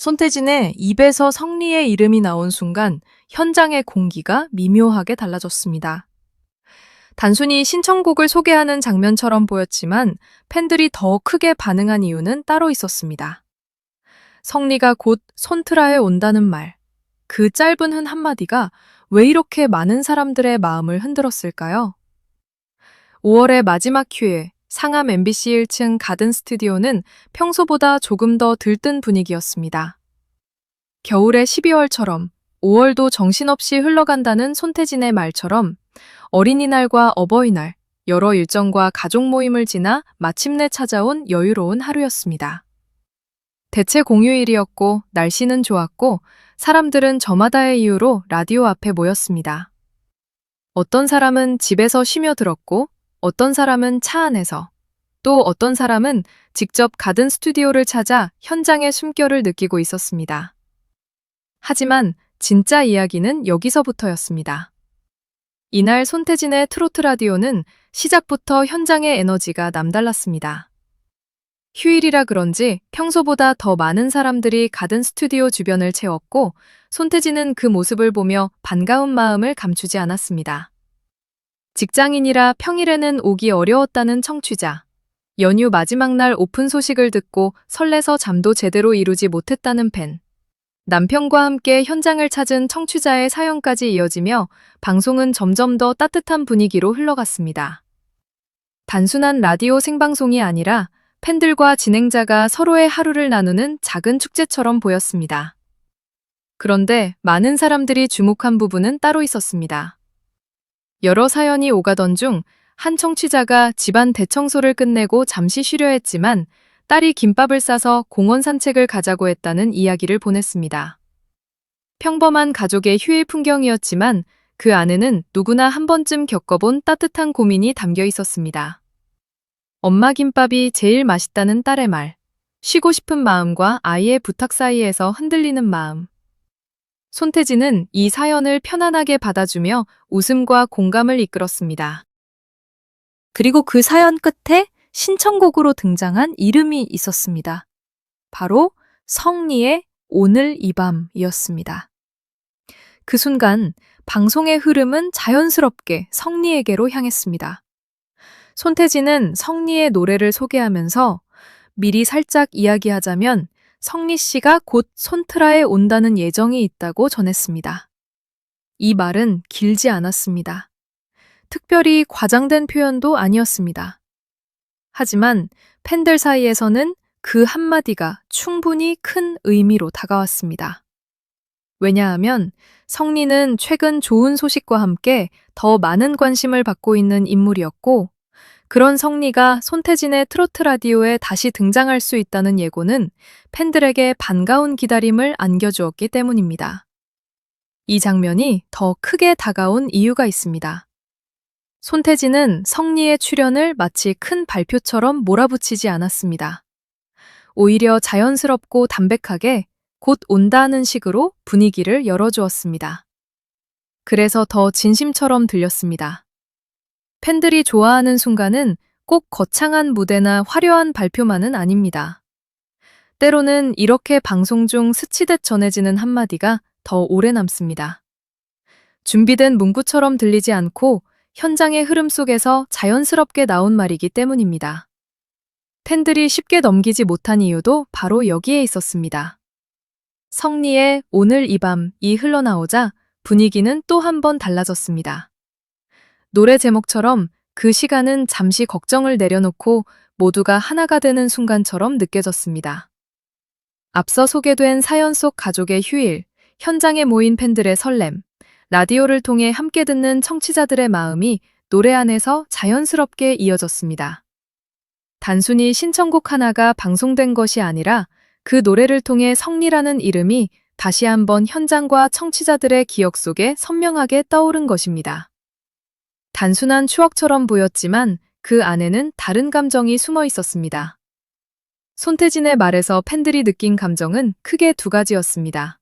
손태진의 입에서 성리의 이름이 나온 순간 현장의 공기가 미묘하게 달라졌습니다. 단순히 신청곡을 소개하는 장면처럼 보였지만 팬들이 더 크게 반응한 이유는 따로 있었습니다. 성리가 곧 손트라에 온다는 말. 그 짧은 한마디가 왜 이렇게 많은 사람들의 마음을 흔들었을까요? 5월의 마지막 휴일, 상암 MBC 1층 가든 스튜디오는 평소보다 조금 더 들뜬 분위기였습니다. 겨울의 12월처럼 5월도 정신없이 흘러간다는 손태진의 말처럼 어린이날과 어버이날, 여러 일정과 가족 모임을 지나 마침내 찾아온 여유로운 하루였습니다. 대체 공휴일이었고 날씨는 좋았고 사람들은 저마다의 이유로 라디오 앞에 모였습니다. 어떤 사람은 집에서 쉬며 들었고 어떤 사람은 차 안에서 또 어떤 사람은 직접 가든 스튜디오를 찾아 현장의 숨결을 느끼고 있었습니다. 하지만 진짜 이야기는 여기서부터였습니다. 이날 손태진의 트로트 라디오는 시작부터 현장의 에너지가 남달랐습니다. 휴일이라 그런지 평소보다 더 많은 사람들이 가든 스튜디오 주변을 채웠고 손태진은 그 모습을 보며 반가운 마음을 감추지 않았습니다. 직장인이라 평일에는 오기 어려웠다는 청취자, 연휴 마지막 날 오픈 소식을 듣고 설레서 잠도 제대로 이루지 못했다는 팬, 남편과 함께 현장을 찾은 청취자의 사연까지 이어지며 방송은 점점 더 따뜻한 분위기로 흘러갔습니다. 단순한 라디오 생방송이 아니라 팬들과 진행자가 서로의 하루를 나누는 작은 축제처럼 보였습니다. 그런데 많은 사람들이 주목한 부분은 따로 있었습니다. 여러 사연이 오가던 중 한 청취자가 집안 대청소를 끝내고 잠시 쉬려 했지만 딸이 김밥을 싸서 공원 산책을 가자고 했다는 이야기를 보냈습니다. 평범한 가족의 휴일 풍경이었지만 그 안에는 누구나 한 번쯤 겪어본 따뜻한 고민이 담겨 있었습니다. 엄마 김밥이 제일 맛있다는 딸의 말, 쉬고 싶은 마음과 아이의 부탁 사이에서 흔들리는 마음. 손태진은 이 사연을 편안하게 받아주며 웃음과 공감을 이끌었습니다. 그리고 그 사연 끝에 신청곡으로 등장한 이름이 있었습니다. 바로 성리의 오늘 이 밤이었습니다. 그 순간 방송의 흐름은 자연스럽게 성리에게로 향했습니다. 손태진은 성리의 노래를 소개하면서 미리 살짝 이야기하자면 성리 씨가 곧 손트라에 온다는 예정이 있다고 전했습니다. 이 말은 길지 않았습니다. 특별히 과장된 표현도 아니었습니다. 하지만 팬들 사이에서는 그 한마디가 충분히 큰 의미로 다가왔습니다. 왜냐하면 성리는 최근 좋은 소식과 함께 더 많은 관심을 받고 있는 인물이었고 그런 성리가 손태진의 트로트 라디오에 다시 등장할 수 있다는 예고는 팬들에게 반가운 기다림을 안겨주었기 때문입니다. 이 장면이 더 크게 다가온 이유가 있습니다. 손태진은 성리의 출연을 마치 큰 발표처럼 몰아붙이지 않았습니다. 오히려 자연스럽고 담백하게 곧 온다는 식으로 분위기를 열어주었습니다. 그래서 더 진심처럼 들렸습니다. 팬들이 좋아하는 순간은 꼭 거창한 무대나 화려한 발표만은 아닙니다. 때로는 이렇게 방송 중 스치듯 전해지는 한마디가 더 오래 남습니다. 준비된 문구처럼 들리지 않고 현장의 흐름 속에서 자연스럽게 나온 말이기 때문입니다. 팬들이 쉽게 넘기지 못한 이유도 바로 여기에 있었습니다. 성리의 오늘 이 밤이 흘러나오자 분위기는 또 한 번 달라졌습니다. 노래 제목처럼 그 시간은 잠시 걱정을 내려놓고 모두가 하나가 되는 순간처럼 느껴졌습니다. 앞서 소개된 사연 속 가족의 휴일, 현장에 모인 팬들의 설렘, 라디오를 통해 함께 듣는 청취자들의 마음이 노래 안에서 자연스럽게 이어졌습니다. 단순히 신청곡 하나가 방송된 것이 아니라 그 노래를 통해 성리라는 이름이 다시 한번 현장과 청취자들의 기억 속에 선명하게 떠오른 것입니다. 단순한 추억처럼 보였지만 그 안에는 다른 감정이 숨어 있었습니다. 손태진의 말에서 팬들이 느낀 감정은 크게 두 가지였습니다.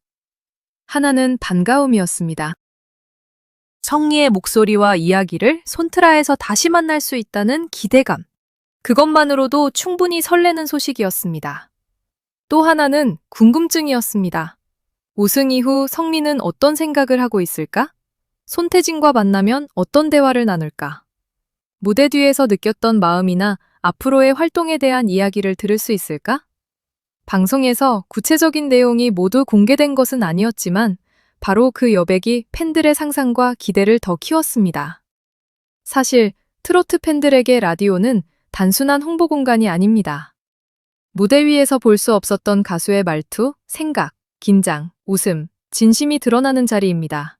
하나는 반가움이었습니다. 성리의 목소리와 이야기를 손트라에서 다시 만날 수 있다는 기대감. 그것만으로도 충분히 설레는 소식이었습니다. 또 하나는 궁금증이었습니다. 우승 이후 성리는 어떤 생각을 하고 있을까? 손태진과 만나면 어떤 대화를 나눌까? 무대 뒤에서 느꼈던 마음이나 앞으로의 활동에 대한 이야기를 들을 수 있을까? 방송에서 구체적인 내용이 모두 공개된 것은 아니었지만 바로 그 여백이 팬들의 상상과 기대를 더 키웠습니다. 사실 트로트 팬들에게 라디오는 단순한 홍보 공간이 아닙니다. 무대 위에서 볼 수 없었던 가수의 말투, 생각, 긴장, 웃음, 진심이 드러나는 자리입니다.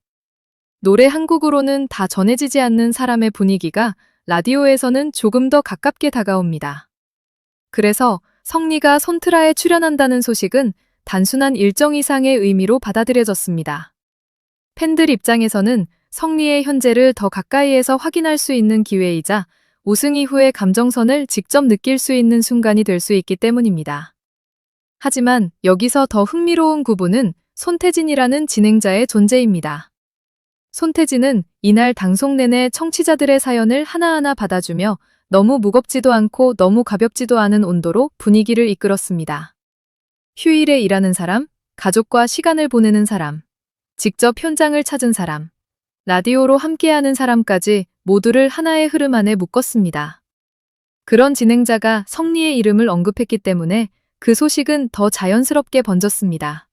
노래 한 곡으로는 다 전해지지 않는 사람의 분위기가 라디오에서는 조금 더 가깝게 다가옵니다. 그래서 성리가 손트라에 출연한다는 소식은 단순한 일정 이상의 의미로 받아들여졌습니다. 팬들 입장에서는 성리의 현재를 더 가까이에서 확인할 수 있는 기회이자 우승 이후의 감정선을 직접 느낄 수 있는 순간이 될 수 있기 때문입니다. 하지만 여기서 더 흥미로운 부분은 손태진이라는 진행자의 존재입니다. 손태진은 이날 방송 내내 청취자들의 사연을 하나하나 받아주며 너무 무겁지도 않고 너무 가볍지도 않은 온도로 분위기를 이끌었습니다. 휴일에 일하는 사람, 가족과 시간을 보내는 사람, 직접 현장을 찾은 사람, 라디오로 함께하는 사람까지 모두를 하나의 흐름 안에 묶었습니다. 그런 진행자가 성리의 이름을 언급했기 때문에 그 소식은 더 자연스럽게 번졌습니다.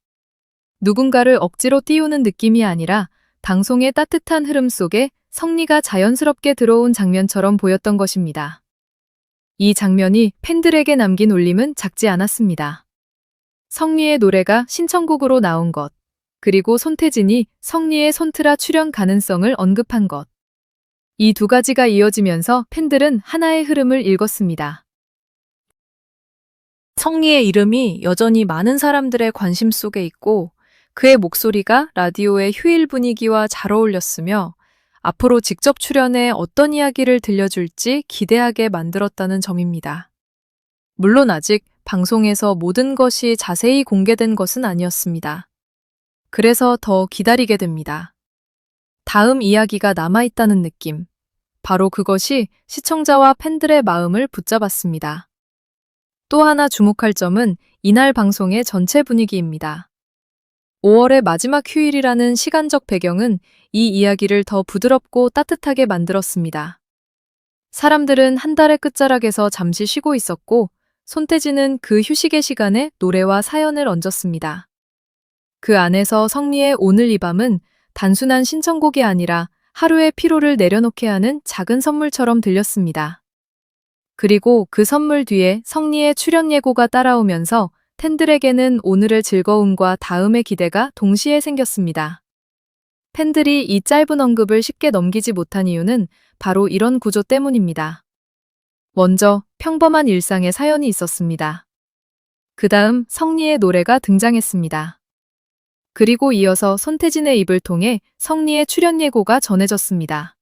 누군가를 억지로 띄우는 느낌이 아니라 방송의 따뜻한 흐름 속에 성리가 자연스럽게 들어온 장면처럼 보였던 것입니다. 이 장면이 팬들에게 남긴 울림은 작지 않았습니다. 성리의 노래가 신청곡으로 나온 것, 그리고 손태진이 성리의 손트라 출연 가능성을 언급한 것. 이 두 가지가 이어지면서 팬들은 하나의 흐름을 읽었습니다. 성리의 이름이 여전히 많은 사람들의 관심 속에 있고 그의 목소리가 라디오의 휴일 분위기와 잘 어울렸으며 앞으로 직접 출연해 어떤 이야기를 들려줄지 기대하게 만들었다는 점입니다. 물론 아직 방송에서 모든 것이 자세히 공개된 것은 아니었습니다. 그래서 더 기다리게 됩니다. 다음 이야기가 남아있다는 느낌. 바로 그것이 시청자와 팬들의 마음을 붙잡았습니다. 또 하나 주목할 점은 이날 방송의 전체 분위기입니다. 5월의 마지막 휴일이라는 시간적 배경은 이 이야기를 더 부드럽고 따뜻하게 만들었습니다. 사람들은 한 달의 끝자락에서 잠시 쉬고 있었고 손태진은 그 휴식의 시간에 노래와 사연을 얹었습니다. 그 안에서 성리의 오늘 이 밤은 단순한 신청곡이 아니라 하루의 피로를 내려놓게 하는 작은 선물처럼 들렸습니다. 그리고 그 선물 뒤에 성리의 출연 예고가 따라오면서 팬들에게는 오늘의 즐거움과 다음의 기대가 동시에 생겼습니다. 팬들이 이 짧은 언급을 쉽게 넘기지 못한 이유는 바로 이런 구조 때문입니다. 먼저 평범한 일상의 사연이 있었습니다. 그 다음 성리의 노래가 등장했습니다. 그리고 이어서 손태진의 입을 통해 성리의 출연 예고가 전해졌습니다.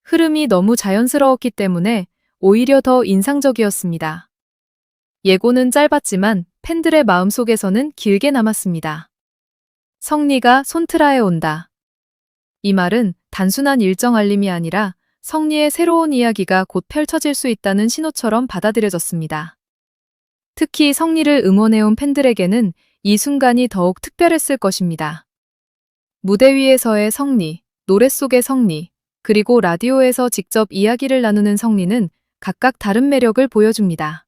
흐름이 너무 자연스러웠기 때문에 오히려 더 인상적이었습니다. 예고는 짧았지만 팬들의 마음속에서는 길게 남았습니다. 성리가 손트라에 온다. 이 말은 단순한 일정 알림이 아니라 성리의 새로운 이야기가 곧 펼쳐질 수 있다는 신호처럼 받아들여졌습니다. 특히 성리를 응원해온 팬들에게는 이 순간이 더욱 특별했을 것입니다. 무대 위에서의 성리, 노래 속의 성리, 그리고 라디오에서 직접 이야기를 나누는 성리는 각각 다른 매력을 보여줍니다.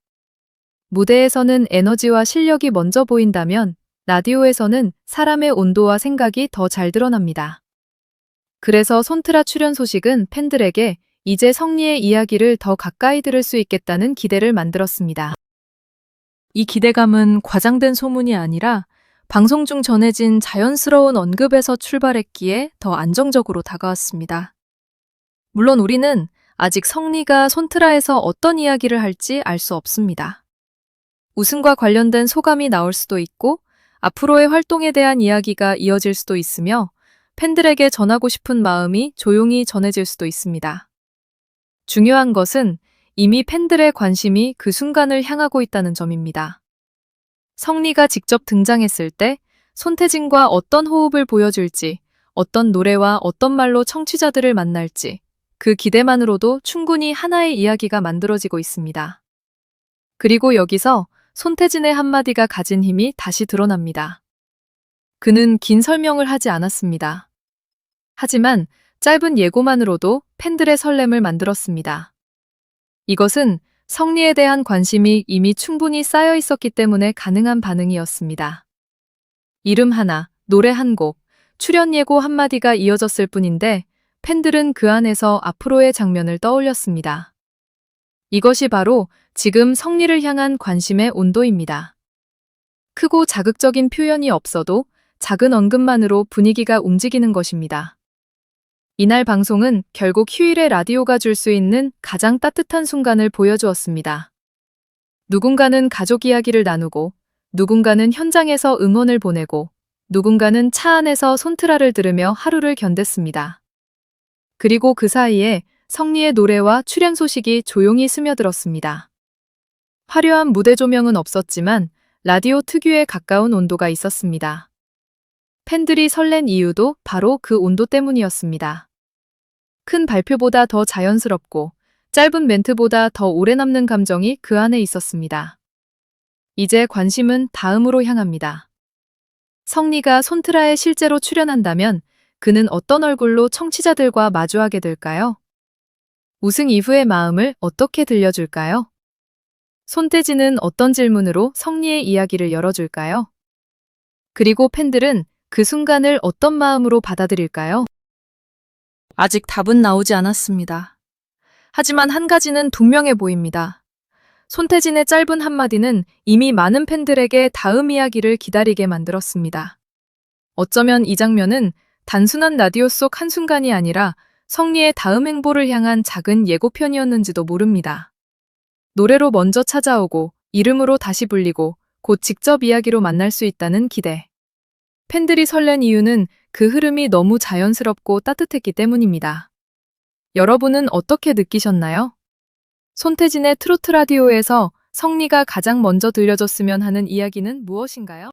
무대에서는 에너지와 실력이 먼저 보인다면 라디오에서는 사람의 온도와 생각이 더 잘 드러납니다. 그래서 손트라 출연 소식은 팬들에게 이제 성리의 이야기를 더 가까이 들을 수 있겠다는 기대를 만들었습니다. 이 기대감은 과장된 소문이 아니라 방송 중 전해진 자연스러운 언급에서 출발했기에 더 안정적으로 다가왔습니다. 물론 우리는 아직 성리가 손트라에서 어떤 이야기를 할지 알 수 없습니다. 우승과 관련된 소감이 나올 수도 있고 앞으로의 활동에 대한 이야기가 이어질 수도 있으며 팬들에게 전하고 싶은 마음이 조용히 전해질 수도 있습니다. 중요한 것은 이미 팬들의 관심이 그 순간을 향하고 있다는 점입니다. 성리가 직접 등장했을 때 손태진과 어떤 호흡을 보여줄지, 어떤 노래와 어떤 말로 청취자들을 만날지, 그 기대만으로도 충분히 하나의 이야기가 만들어지고 있습니다. 그리고 여기서 손태진의 한마디가 가진 힘이 다시 드러납니다. 그는 긴 설명을 하지 않았습니다. 하지만 짧은 예고만으로도 팬들의 설렘을 만들었습니다. 이것은 성리에 대한 관심이 이미 충분히 쌓여 있었기 때문에 가능한 반응이었습니다. 이름 하나, 노래 한 곡, 출연 예고 한마디가 이어졌을 뿐인데 팬들은 그 안에서 앞으로의 장면을 떠올렸습니다. 이것이 바로 지금 성리를 향한 관심의 온도입니다. 크고 자극적인 표현이 없어도 작은 언급만으로 분위기가 움직이는 것입니다. 이날 방송은 결국 휴일의 라디오가 줄 수 있는 가장 따뜻한 순간을 보여주었습니다. 누군가는 가족 이야기를 나누고, 누군가는 현장에서 응원을 보내고, 누군가는 차 안에서 손트라를 들으며 하루를 견뎠습니다. 그리고 그 사이에 성리의 노래와 출연 소식이 조용히 스며들었습니다. 화려한 무대 조명은 없었지만 라디오 특유의 가까운 온도가 있었습니다. 팬들이 설렌 이유도 바로 그 온도 때문이었습니다. 큰 발표보다 더 자연스럽고 짧은 멘트보다 더 오래 남는 감정이 그 안에 있었습니다. 이제 관심은 다음으로 향합니다. 성리가 손트라에 실제로 출연한다면 그는 어떤 얼굴로 청취자들과 마주하게 될까요? 우승 이후의 마음을 어떻게 들려줄까요? 손태진은 어떤 질문으로 성리의 이야기를 열어줄까요? 그리고 팬들은 그 순간을 어떤 마음으로 받아들일까요? 아직 답은 나오지 않았습니다. 하지만 한 가지는 분명해 보입니다. 손태진의 짧은 한마디는 이미 많은 팬들에게 다음 이야기를 기다리게 만들었습니다. 어쩌면 이 장면은 단순한 라디오 속 한순간이 아니라 성리의 다음 행보를 향한 작은 예고편이었는지도 모릅니다. 노래로 먼저 찾아오고 이름으로 다시 불리고 곧 직접 이야기로 만날 수 있다는 기대. 팬들이 설렌 이유는 그 흐름이 너무 자연스럽고 따뜻했기 때문입니다. 여러분은 어떻게 느끼셨나요? 손태진의 트로트 라디오에서 성리가 가장 먼저 들려줬으면 하는 이야기는 무엇인가요?